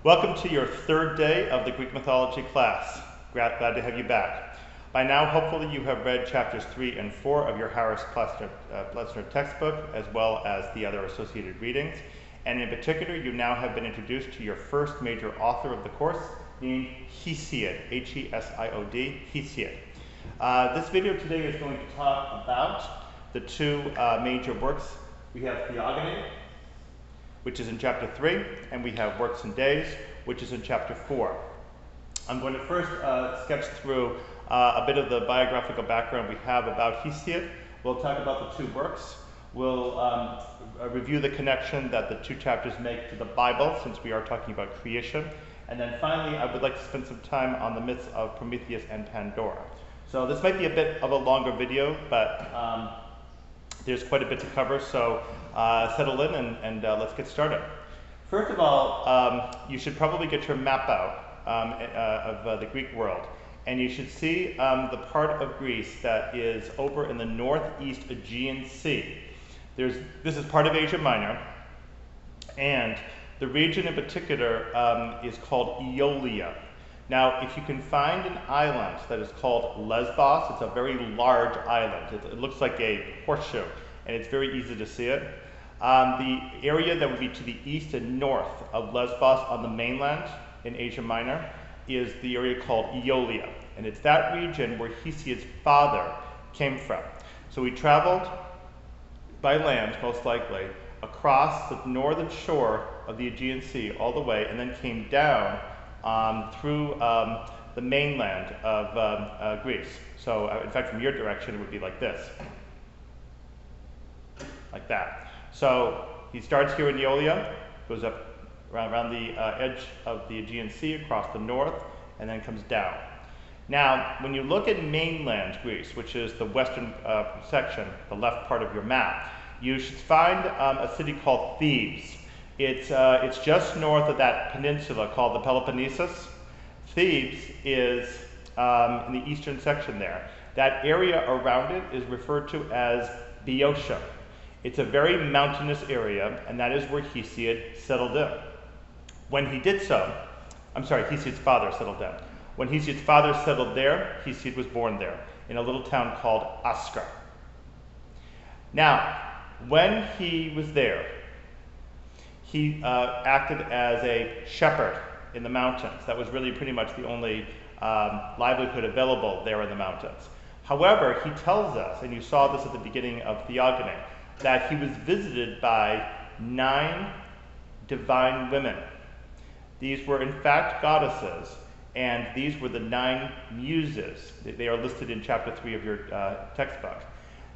Welcome to your third day of the Greek mythology class. Glad to have you back. By now, hopefully you have read chapters 3 and 4 of your Harris-Plessner textbook, as well as the other associated readings. And in particular, you now have been introduced to your first major author of the course, named Hesiod, H-E-S-I-O-D, Hesiod. This video today is going to talk about the two major works. We have Theogony, which is in chapter 3, and we have Works and Days, which is in chapter 4. I'm going to first sketch through a bit of the biographical background we have about Hesiod. We'll talk about the two works. We'll review the connection that the two chapters make to the Bible, since we are talking about creation. And then finally, I would like to spend some time on the myths of Prometheus and Pandora. So this might be a bit of a longer video, but there's quite a bit to cover, so settle in and let's get started. First of all, you should probably get your map out of the Greek world, and you should see the part of Greece that is over in the northeast Aegean Sea. This is part of Asia Minor, and the region in particular is called Aeolia. Now, if you can find an island that is called Lesbos, it's a very large island. It looks like a horseshoe, and it's very easy to see it. The area that would be to the east and north of Lesbos on the mainland in Asia Minor is the area called Aeolia, and it's that region where Hesiod's father came from. So he traveled by land, most likely, across the northern shore of the Aegean Sea all the way, and then came down through the mainland of Greece. So in fact, from your direction, it would be like this, like that. So he starts here in Aeolia, goes up around the edge of the Aegean Sea across the north, and then comes down. Now, when you look at mainland Greece, which is the western section, the left part of your map, you should find a city called Thebes. It's just north of that peninsula called the Peloponnesus. Thebes is in the eastern section there. That area around it is referred to as Boeotia. It's a very mountainous area, and that is where Hesiod settled in. When he did so, Hesiod's father settled in. When Hesiod's father settled there, Hesiod was born there, in a little town called Ascar. Now, when he was there, he acted as a shepherd in the mountains. That was really pretty much the only livelihood available there in the mountains. However, he tells us, and you saw this at the beginning of Theogony, that he was visited by 9 divine women. These were in fact goddesses, and these were the 9 muses. They are listed in chapter 3 of your textbook.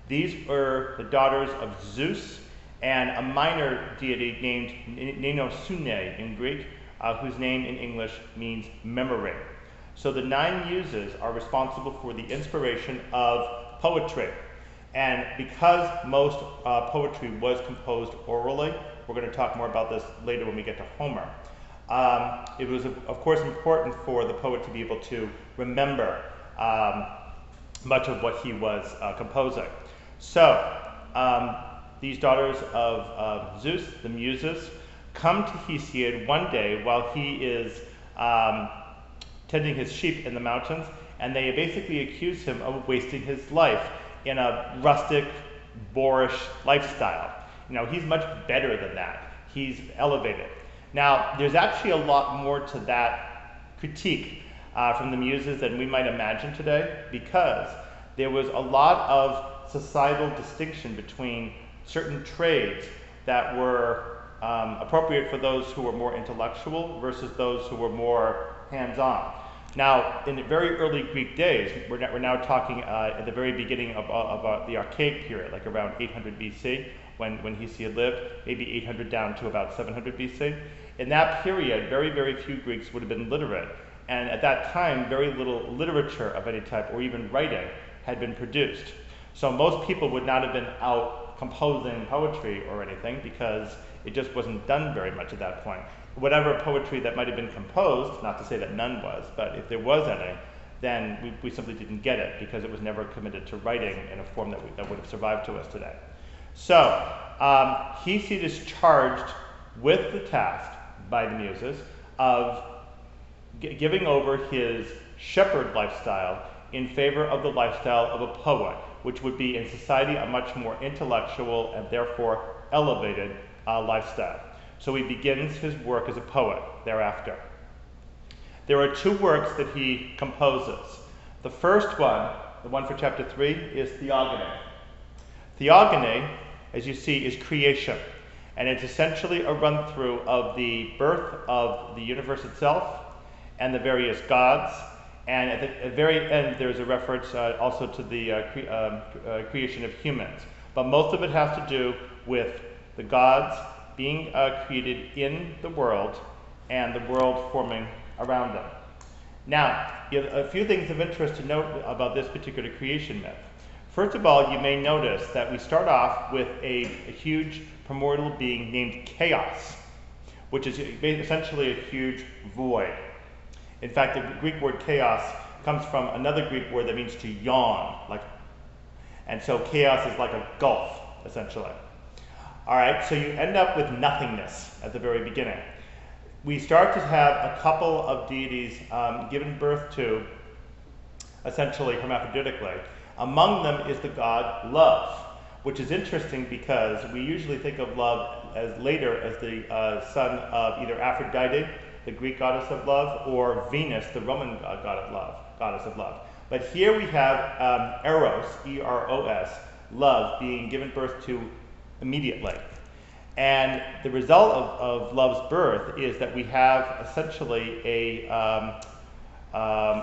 These were the daughters of Zeus and a minor deity named Nenosune in Greek, whose name in English means memory. So the 9 muses are responsible for the inspiration of poetry. And because most poetry was composed orally, we're going to talk more about this later when we get to Homer, it was of course important for the poet to be able to remember much of what he was composing. So these daughters of Zeus, the muses, come to Hesiod one day while he is tending his sheep in the mountains, and they basically accuse him of wasting his life in a rustic, boorish lifestyle. You know, he's much better than that. He's elevated. Now, there's actually a lot more to that critique from the muses than we might imagine today, because there was a lot of societal distinction between certain trades that were appropriate for those who were more intellectual versus those who were more hands-on. Now, in the very early Greek days, we're now talking at the very beginning of the Archaic period, like around 800 BC, when Hesiod lived, maybe 800 down to about 700 BC. In that period, very, very few Greeks would have been literate, and at that time, very little literature of any type, or even writing, had been produced. So most people would not have been out composing poetry or anything, because it just wasn't done very much at that point. Whatever poetry that might have been composed, not to say that none was, but if there was any, then we simply didn't get it, because it was never committed to writing in a form that would have survived to us today. So Hesiod is charged with the task by the Muses of giving over his shepherd lifestyle in favor of the lifestyle of a poet, which would be in society a much more intellectual and therefore elevated lifestyle. So he begins his work as a poet thereafter. There are two works that he composes. The first one, the one for chapter 3, is Theogony. Theogony, as you see, is creation. And it's essentially a run-through of the birth of the universe itself and the various gods. And at the very end, there's a reference also to the creation of humans. But most of it has to do with the gods being created in the world and the world forming around them. Now, a few things of interest to note about this particular creation myth. First of all, you may notice that we start off with a huge primordial being named Chaos, which is essentially a huge void. In fact, the Greek word chaos comes from another Greek word that means to yawn, and so chaos is like a gulf, essentially. All right, so you end up with nothingness at the very beginning. We start to have a couple of deities given birth to, essentially hermaphroditically. Among them is the god Love, which is interesting because we usually think of Love as later as the son of either Aphrodite, the Greek goddess of love, or Venus, the Roman goddess of love. But here we have Eros, E-R-O-S, love, being given birth to immediately. And the result of Love's birth is that we have essentially a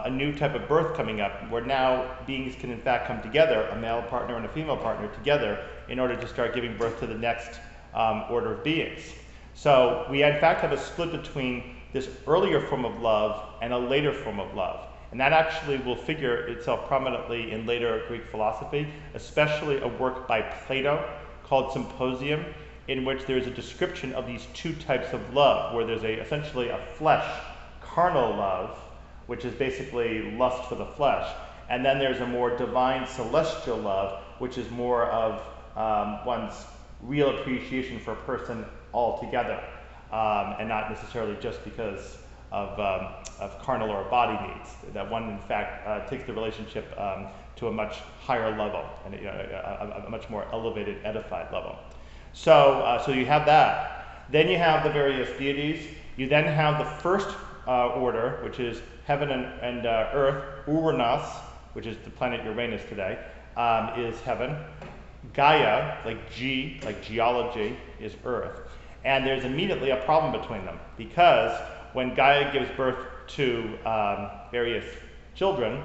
new type of birth coming up, where now beings can in fact come together, a male partner and a female partner together, in order to start giving birth to the next order of beings. So we in fact have a split between this earlier form of love and a later form of love. And that actually will figure itself prominently in later Greek philosophy, especially a work by Plato called Symposium, in which there's a description of these two types of love, where there's essentially a flesh, carnal love, which is basically lust for the flesh, and then there's a more divine celestial love, which is more of one's real appreciation for a person altogether, and not necessarily just because of carnal or body needs. That one, in fact, takes the relationship to a much higher level, and a much more elevated, edified level. So you have that. Then you have the various deities. You then have the first order, which is heaven and earth. Uranus, which is the planet Uranus today, is heaven. Gaia, like geology, is earth. And there's immediately a problem between them, because when Gaia gives birth to various children,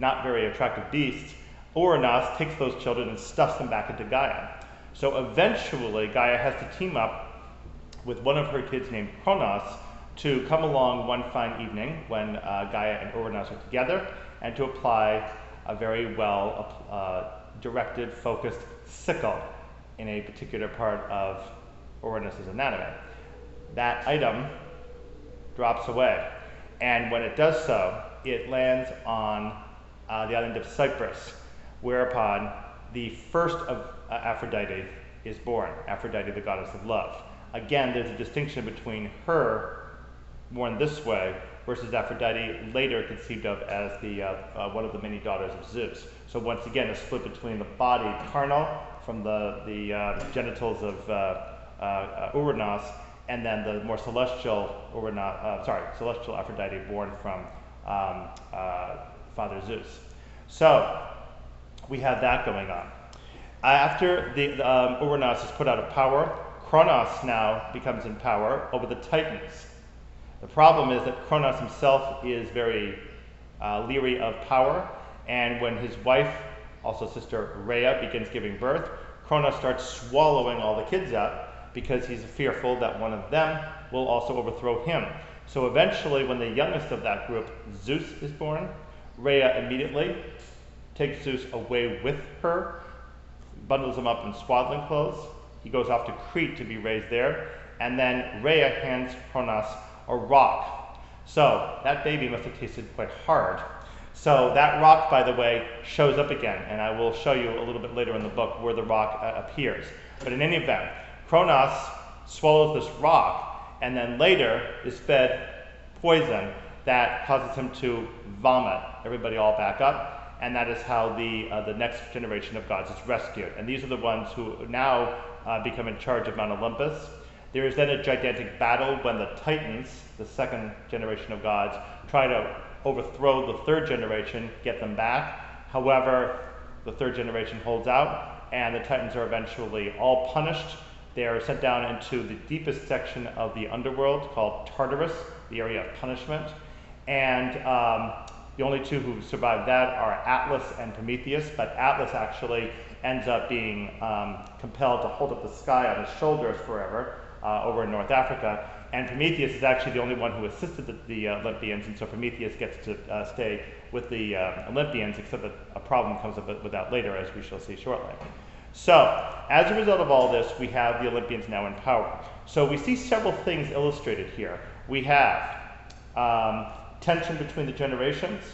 not very attractive beasts, Uranus takes those children and stuffs them back into Gaia. So eventually Gaia has to team up with one of her kids named Kronos to come along one fine evening when Gaia and Uranus are together, and to apply a very well directed, focused sickle in a particular part of Uranus's anatomy. That item drops away, and when it does so, it lands on the island of Cyprus, whereupon the first of Aphrodite is born, Aphrodite, the goddess of love. Again, there's a distinction between her, born this way, versus Aphrodite, later conceived of as the one of the many daughters of Zeus. So once again, a split between the body, carnal, from the genitals of Uranus, and then the more celestial celestial Aphrodite, born from Father Zeus. So we have that going on. After the Uranus is put out of power, Kronos now becomes in power over the Titans. The problem is that Kronos himself is very leery of power, and when his wife, also sister Rhea, begins giving birth, Kronos starts swallowing all the kids up because he's fearful that one of them will also overthrow him. So eventually, when the youngest of that group, Zeus, is born, Rhea immediately takes Zeus away with her, bundles him up in swaddling clothes. He goes off to Crete to be raised there, and then Rhea hands Kronos a rock. So that baby must have tasted quite hard. So that rock, by the way, shows up again, and I will show you a little bit later in the book where the rock appears. But in any event, Kronos swallows this rock, and then later is fed poison that causes him to vomit everybody all back up, and that is how the next generation of gods is rescued. And these are the ones who now become in charge of Mount Olympus. There is then a gigantic battle when the Titans, the second generation of gods, try to overthrow the third generation, get them back. However, the third generation holds out, and the Titans are eventually all punished. They are sent down into the deepest section of the underworld called Tartarus, the area of punishment. And the only two who survive that are Atlas and Prometheus, but Atlas actually ends up being compelled to hold up the sky on his shoulders forever over in North Africa. And Prometheus is actually the only one who assisted the Olympians, and so Prometheus gets to stay with the Olympians, except that a problem comes up with that later, as we shall see shortly. So, as a result of all this, we have the Olympians now in power. So we see several things illustrated here. We have tension between the generations,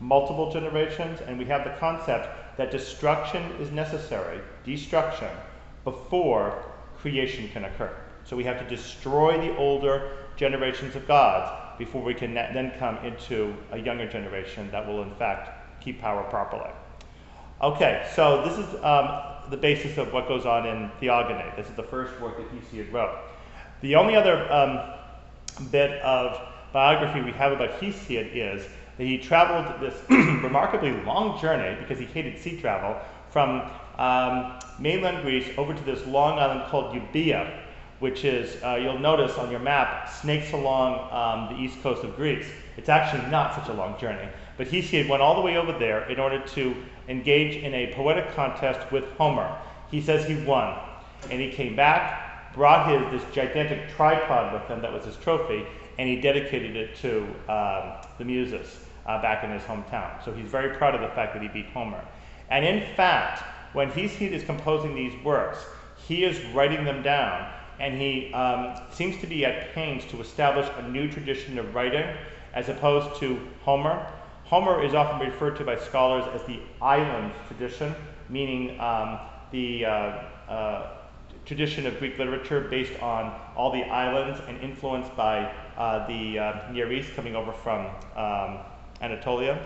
multiple generations, and we have the concept that destruction is necessary, destruction, before creation can occur. So we have to destroy the older generations of gods before we can then come into a younger generation that will in fact keep power properly. Okay, so this is the basis of what goes on in Theogony. This is the first work that Hesiod wrote. The only other bit of biography we have about Hesiod is that he traveled this remarkably long journey, because he hated sea travel, from mainland Greece over to this long island called Euboea, which is, you'll notice on your map, snakes along the east coast of Greece. It's actually not such a long journey. But Hesiod went all the way over there in order to engage in a poetic contest with Homer. He says he won, and he came back, brought this gigantic tripod with him that was his trophy, and he dedicated it to the Muses back in his hometown. So he's very proud of the fact that he beat Homer. And in fact, when Hesiod is composing these works, he is writing them down, and he seems to be at pains to establish a new tradition of writing as opposed to Homer. Homer is often referred to by scholars as the island tradition, meaning the tradition of Greek literature based on all the islands and influenced by the Near East coming over from Anatolia.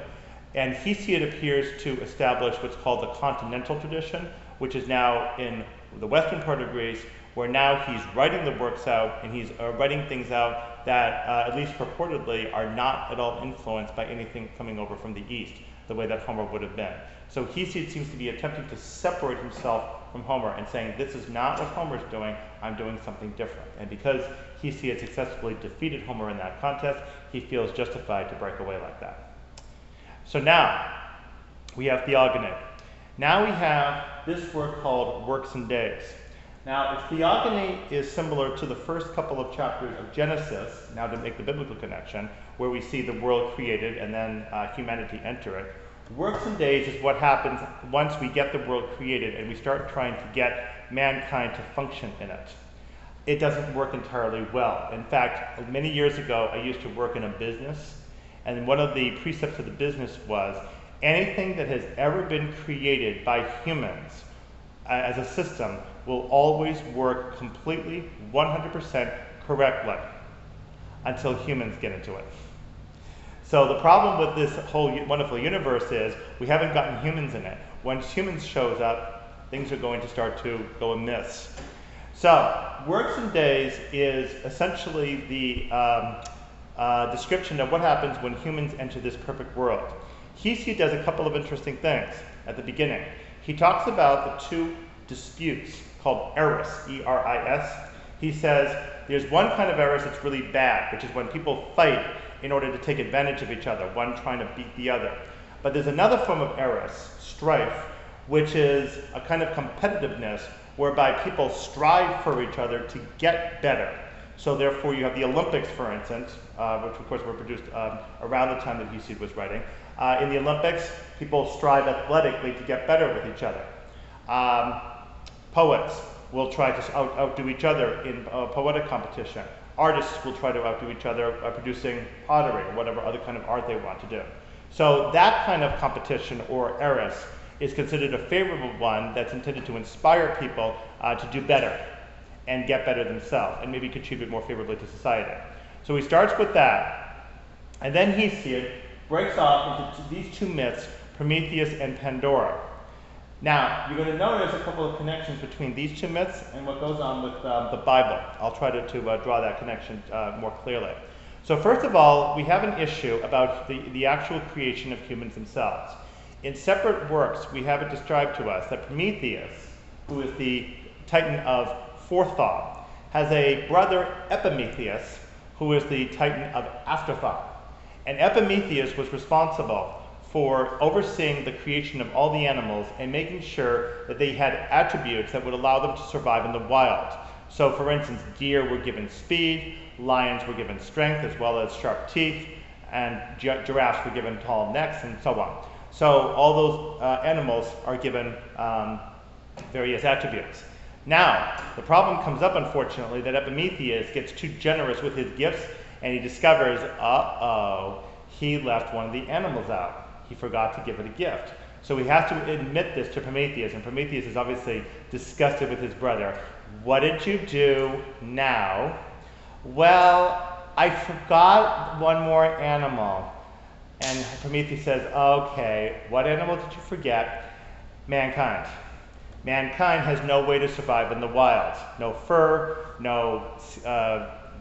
And Hesiod appears to establish what's called the continental tradition, which is now in the western part of Greece, where now he's writing the works out, and he's writing things out that, at least purportedly, are not at all influenced by anything coming over from the east, the way that Homer would have been. So Hesiod seems to be attempting to separate himself from Homer and saying, this is not what Homer's doing, I'm doing something different. And because Hesiod successfully defeated Homer in that contest, he feels justified to break away like that. So now, we have Theogony. Now we have this work called Works and Days. Now, if Theogony is similar to the first couple of chapters of Genesis, now to make the biblical connection, where we see the world created and then humanity enter it, Works and Days is what happens once we get the world created and we start trying to get mankind to function in it. It doesn't work entirely well. In fact, many years ago, I used to work in a business, and one of the precepts of the business was anything that has ever been created by humans as a system will always work completely, 100% correctly until humans get into it. So the problem with this whole wonderful universe is we haven't gotten humans in it. Once humans shows up, things are going to start to go amiss. So Works and Days is essentially the description of what happens when humans enter this perfect world. Hesiod does a couple of interesting things at the beginning. He talks about the two disputes called eris, E-R-I-S. He says there's one kind of eris that's really bad, which is when people fight in order to take advantage of each other, one trying to beat the other. But there's another form of eris, strife, which is a kind of competitiveness whereby people strive for each other to get better. So therefore you have the Olympics, for instance, which of course were produced around the time that Hesiod was writing. In the Olympics, people strive athletically to get better with each other. Poets will try to outdo each other in poetic competition. Artists will try to outdo each other producing pottery or whatever other kind of art they want to do. So that kind of competition, or eris, is considered a favorable one that's intended to inspire people to do better. and get better themselves and maybe contribute more favorably to society. So he starts with that, and then Hesiod breaks off into these two myths, Prometheus and Pandora. Now, you're going to notice a couple of connections between these two myths and what goes on with the Bible. I'll try to draw that connection more clearly. So first of all, we have an issue about the actual creation of humans themselves. In separate works, we have it described to us that Prometheus, who is the titan of forethought, has a brother, Epimetheus, who is the titan of afterthought. And Epimetheus was responsible for overseeing the creation of all the animals and making sure that they had attributes that would allow them to survive in the wild. So for instance, deer were given speed, lions were given strength as well as sharp teeth, and giraffes were given tall necks, and so on. So all those animals are given various attributes. Now, the problem comes up, unfortunately, that Epimetheus gets too generous with his gifts, and he discovers, he left one of the animals out. He forgot to give it a gift. So he has to admit this to Prometheus, and Prometheus is obviously disgusted with his brother. What did you do now? Well, I forgot one more animal. And Prometheus says, okay, what animal did you forget? Mankind. Mankind has no way to survive in the wild. No fur, no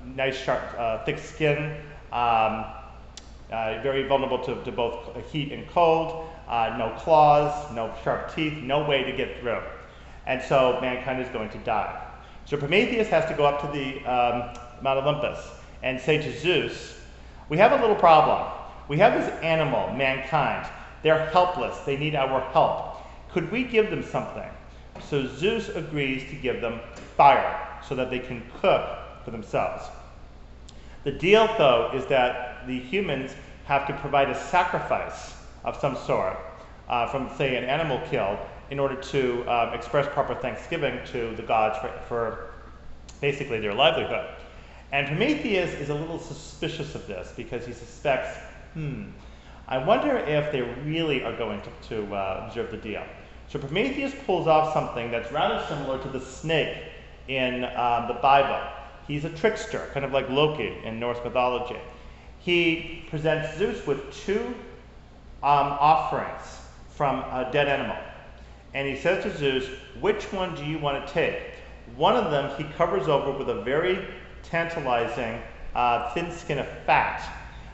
nice, sharp, thick skin, very vulnerable to both heat and cold, no claws, no sharp teeth, no way to get through. And so mankind is going to die. So Prometheus has to go up to the Mount Olympus and say to Zeus, we have a little problem. We have this animal, mankind. They're helpless. They need our help. Could we give them something? So Zeus agrees to give them fire so that they can cook for themselves. The deal, though, is that the humans have to provide a sacrifice of some sort from, say, an animal killed in order to express proper thanksgiving to the gods for basically their livelihood. And Prometheus is a little suspicious of this because he suspects, I wonder if they really are going to observe the deal. So Prometheus pulls off something that's rather similar to the snake in the Bible. He's a trickster, kind of like Loki in Norse mythology. He presents Zeus with two offerings from a dead animal. And he says to Zeus, which one do you want to take? One of them he covers over with a very tantalizing thin skin of fat.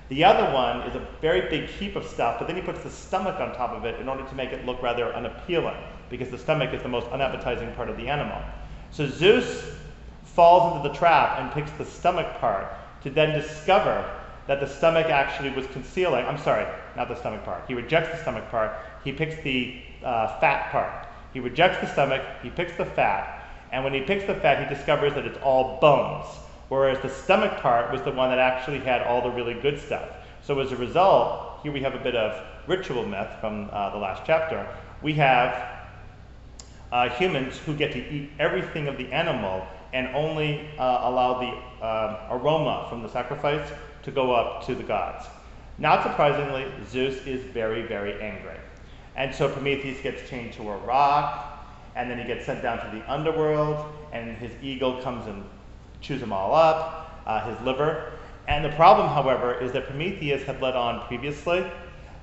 The other one is a very big heap of stuff, but then he puts the stomach on top of it in order to make it look rather unappealing, because the stomach is the most unappetizing part of the animal. So Zeus falls into the trap and picks the stomach part to then discover that the stomach actually was concealing, I'm sorry, not the stomach part. He rejects the stomach part, he picks the fat part. He rejects the stomach, he picks the fat, and when he picks the fat, he discovers that it's all bones, whereas the stomach part was the one that actually had all the really good stuff. So as a result, here we have a bit of ritual myth from the last chapter. We have humans who get to eat everything of the animal and only allow the aroma from the sacrifice to go up to the gods. Not surprisingly, Zeus is very, very angry. And so Prometheus gets chained to a rock, and then he gets sent down to the underworld, and his eagle comes and chews them all up, his liver. And the problem, however, is that Prometheus had let on previously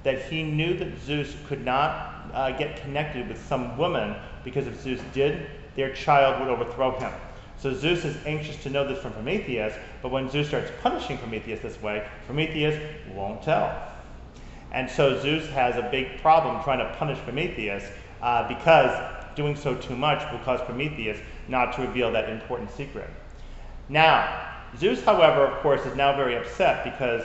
that he knew that Zeus could not get connected with some woman, because if Zeus did, their child would overthrow him. So Zeus is anxious to know this from Prometheus, but when Zeus starts punishing Prometheus this way, Prometheus won't tell. And so Zeus has a big problem trying to punish Prometheus because doing so too much will cause Prometheus not to reveal that important secret. Now, Zeus, however, of course, is now very upset because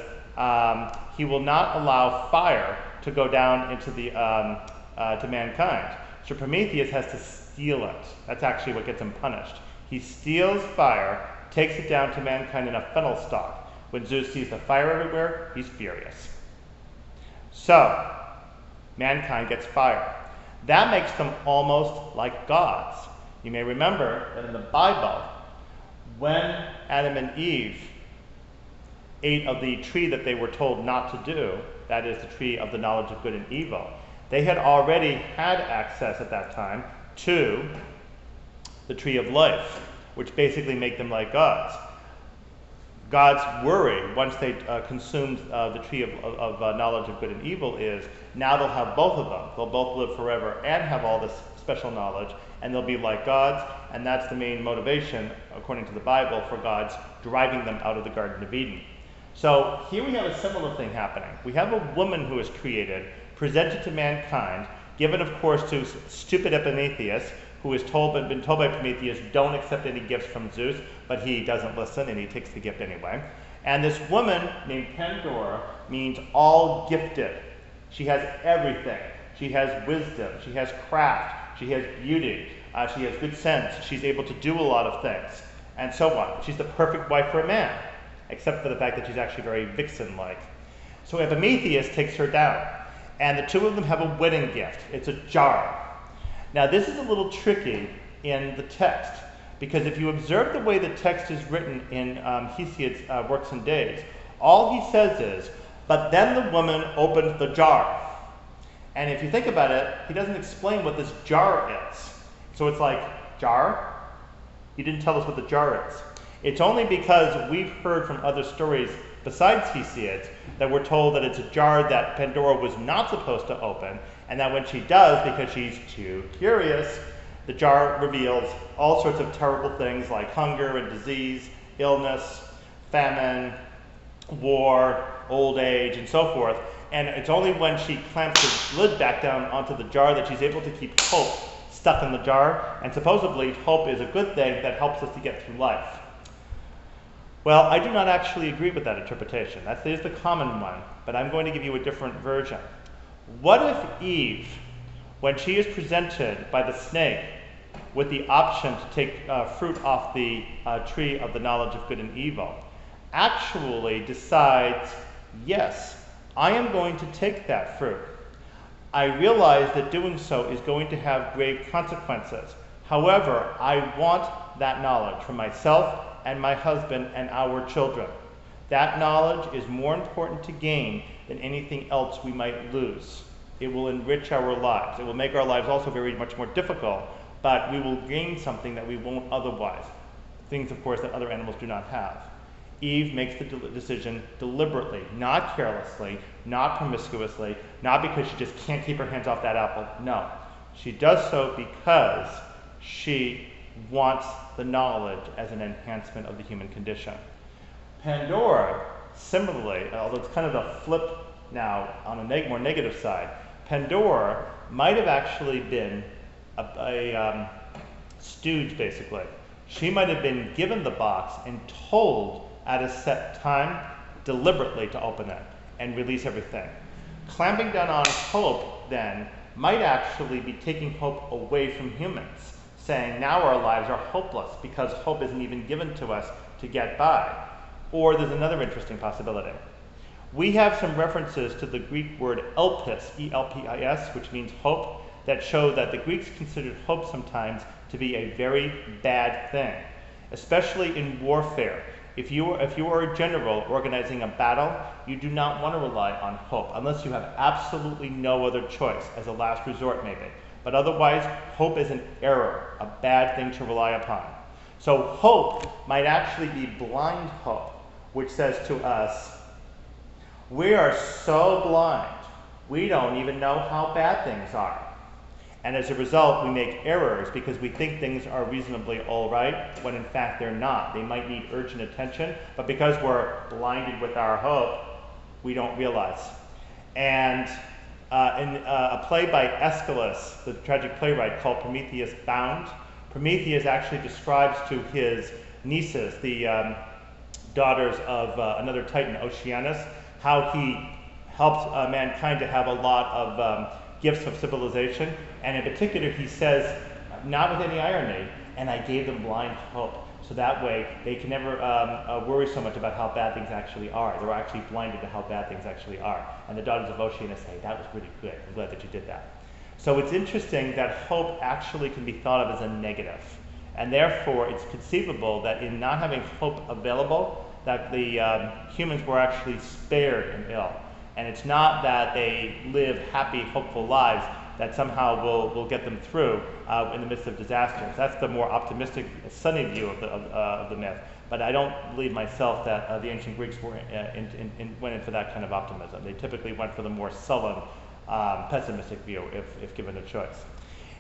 he will not allow fire to go down into the to mankind. So Prometheus has to steal it. That's actually what gets him punished. He steals fire, takes it down to mankind in a fennel stalk. When Zeus sees the fire everywhere, he's furious. So, mankind gets fire. That makes them almost like gods. You may remember that in the Bible, when Adam and Eve ate of the tree that they were told not to do, that is the tree of the knowledge of good and evil, they had already had access at that time to the tree of life. which basically make them like gods. God's worry, once they consumed the tree of knowledge of good and evil, is now they'll have both of them. They'll both live forever and have all this special knowledge, and they'll be like gods, and that's the main motivation, according to the Bible, for God's driving them out of the Garden of Eden. So here we have a similar thing happening. We have a woman who is created, presented to mankind, given, of course, to stupid Epimetheus, who is been told by Prometheus, don't accept any gifts from Zeus, but he doesn't listen, and he takes the gift anyway. And this woman named Pandora means all gifted. She has everything. She has wisdom, she has craft, she has beauty, she has good sense, she's able to do a lot of things, and so on. She's the perfect wife for a man, except for the fact that she's actually very vixen-like. So Epimetheus takes her down, and the two of them have a wedding gift. It's a jar. Now this is a little tricky in the text, because if you observe the way the text is written in Hesiod's Works and Days, all he says is, but then the woman opened the jar. And if you think about it, he doesn't explain what this jar is. So it's like, jar? He didn't tell us what the jar is. It's only because we've heard from other stories besides Hesiod's that we're told that it's a jar that Pandora was not supposed to open, and that when she does, because she's too curious, the jar reveals all sorts of terrible things like hunger and disease, illness, famine, war, old age, and so forth. And it's only when she clamps the lid back down onto the jar that she's able to keep hope stuck in the jar. And supposedly, hope is a good thing that helps us to get through life. Well, I do not actually agree with that interpretation. That is the common one, but I'm going to give you a different version. What if Eve, when she is presented by the snake with the option to take fruit off the tree of the knowledge of good and evil, actually decides, yes, I am going to take that fruit. I realize that doing so is going to have grave consequences. However, I want that knowledge for myself and my husband and our children. That knowledge is more important to gain than anything else we might lose. It will enrich our lives. It will make our lives also very much more difficult, but we will gain something that we won't otherwise. Things, of course, that other animals do not have. Eve makes the decision deliberately, not carelessly, not promiscuously, not because she just can't keep her hands off that apple. No. She does so because she wants the knowledge as an enhancement of the human condition. Pandora, similarly, although it's kind of a flip now on a more negative side, Pandora might have actually been a stooge, basically. She might have been given the box and told at a set time deliberately to open it and release everything. Clamping down on hope, then, might actually be taking hope away from humans, saying now our lives are hopeless because hope isn't even given to us to get by. Or there's another interesting possibility. We have some references to the Greek word elpis, E-L-P-I-S, which means hope, that show that the Greeks considered hope sometimes to be a very bad thing, especially in warfare. If you are a general organizing a battle, you do not want to rely on hope, unless you have absolutely no other choice, as a last resort maybe. But otherwise, hope is an error, a bad thing to rely upon. So hope might actually be blind hope, which says to us, we are so blind, we don't even know how bad things are. And as a result, we make errors because we think things are reasonably all right, when in fact they're not. They might need urgent attention, but because we're blinded with our hope, we don't realize. And in a play by Aeschylus, the tragic playwright, called Prometheus Bound, Prometheus actually describes to his nieces, the daughters of another titan, Oceanus, how he helps mankind to have a lot of gifts of civilization, and in particular he says, not with any irony, and I gave them blind hope. So that way they can never worry so much about how bad things actually are. They're actually blinded to how bad things actually are. And the daughters of Oceanus say, that was really good, I'm glad that you did that. So it's interesting that hope actually can be thought of as a negative. And therefore it's conceivable that in not having hope available, that the humans were actually spared and ill. And it's not that they live happy, hopeful lives that somehow will get them through in the midst of disasters. That's the more optimistic, sunny view of the myth. But I don't believe myself that the ancient Greeks went in for that kind of optimism. They typically went for the more sullen, pessimistic view if given a choice.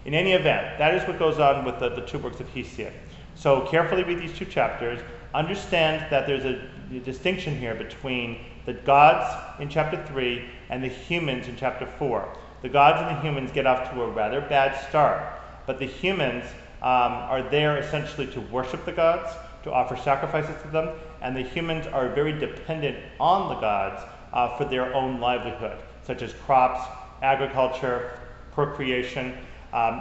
In any event, that is what goes on with the two works of Hesiod. So carefully read these two chapters. Understand that there's a distinction here between the gods in chapter 3 and the humans in chapter 4. The gods and the humans get off to a rather bad start, but the humans are there essentially to worship the gods, to offer sacrifices to them, and the humans are very dependent on the gods for their own livelihood, such as crops, agriculture, procreation,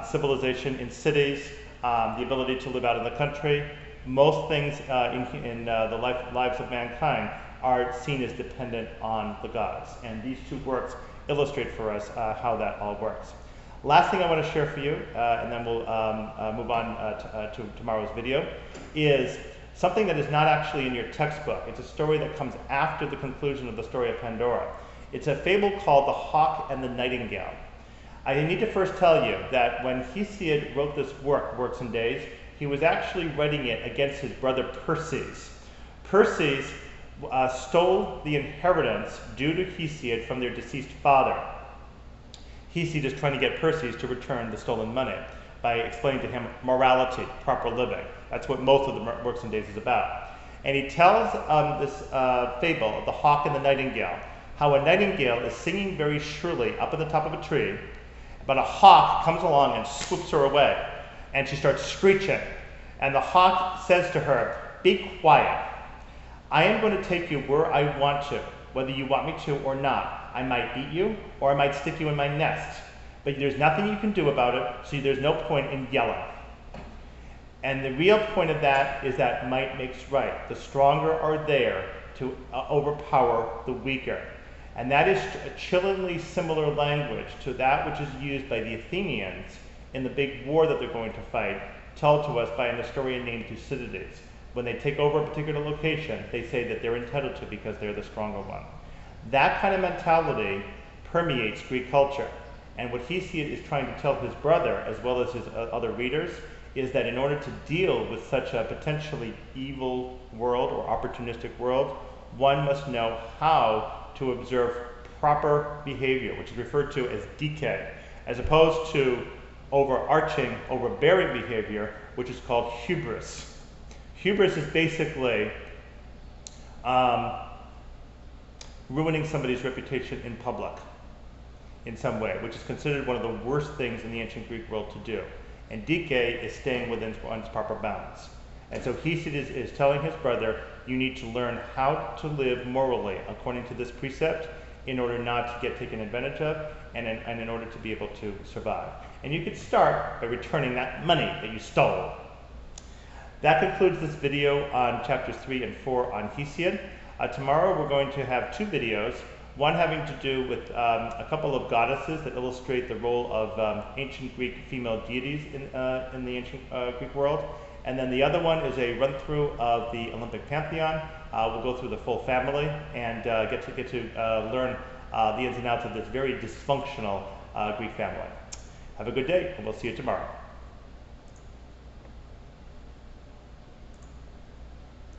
civilization in cities, the ability to live out in the country. Most things in the lives of mankind are seen as dependent on the gods. And these two works illustrate for us how that all works. Last thing I want to share for you, and then we'll move on to tomorrow's video, is something that is not actually in your textbook. It's a story that comes after the conclusion of the story of Pandora. It's a fable called The Hawk and the Nightingale. I need to first tell you that when Hesiod wrote this work, Works and Days, he was actually writing it against his brother Perses. Perses stole the inheritance due to Hesiod from their deceased father. Hesiod is trying to get Perses to return the stolen money by explaining to him morality, proper living. That's what most of the Works and Days is about. And he tells this fable of the hawk and the nightingale, how a nightingale is singing very shrilly up at the top of a tree, but a hawk comes along and swoops her away, and she starts screeching. And the hawk says to her, "Be quiet. I am going to take you where I want to, whether you want me to or not. I might eat you, or I might stick you in my nest. But there's nothing you can do about it, so there's no point in yelling." And the real point of that is that might makes right. The stronger are there to overpower the weaker. And that is a chillingly similar language to that which is used by the Athenians in the big war that they're going to fight, told to us by an historian named Thucydides. When they take over a particular location, they say that they're entitled to because they're the stronger one. That kind of mentality permeates Greek culture. And what Hesiod is trying to tell his brother, as well as his other readers, is that in order to deal with such a potentially evil world or opportunistic world, one must know how to observe proper behavior, which is referred to as decay, as opposed to overarching, overbearing behavior, which is called hubris. Hubris is basically ruining somebody's reputation in public in some way, which is considered one of the worst things in the ancient Greek world to do. And decay is staying within one's proper bounds. And so Hesiod is telling his brother, you need to learn how to live morally according to this precept in order not to get taken advantage of and in order to be able to survive. And you could start by returning that money that you stole. That concludes this video on chapters 3 and 4 on Hesiod. Tomorrow we're going to have two videos, one having to do with a couple of goddesses that illustrate the role of ancient Greek female deities in the ancient Greek world. And then the other one is a run-through of the Olympic pantheon. We'll go through the full family and get to learn the ins and outs of this very dysfunctional Greek family. Have a good day, and we'll see you tomorrow.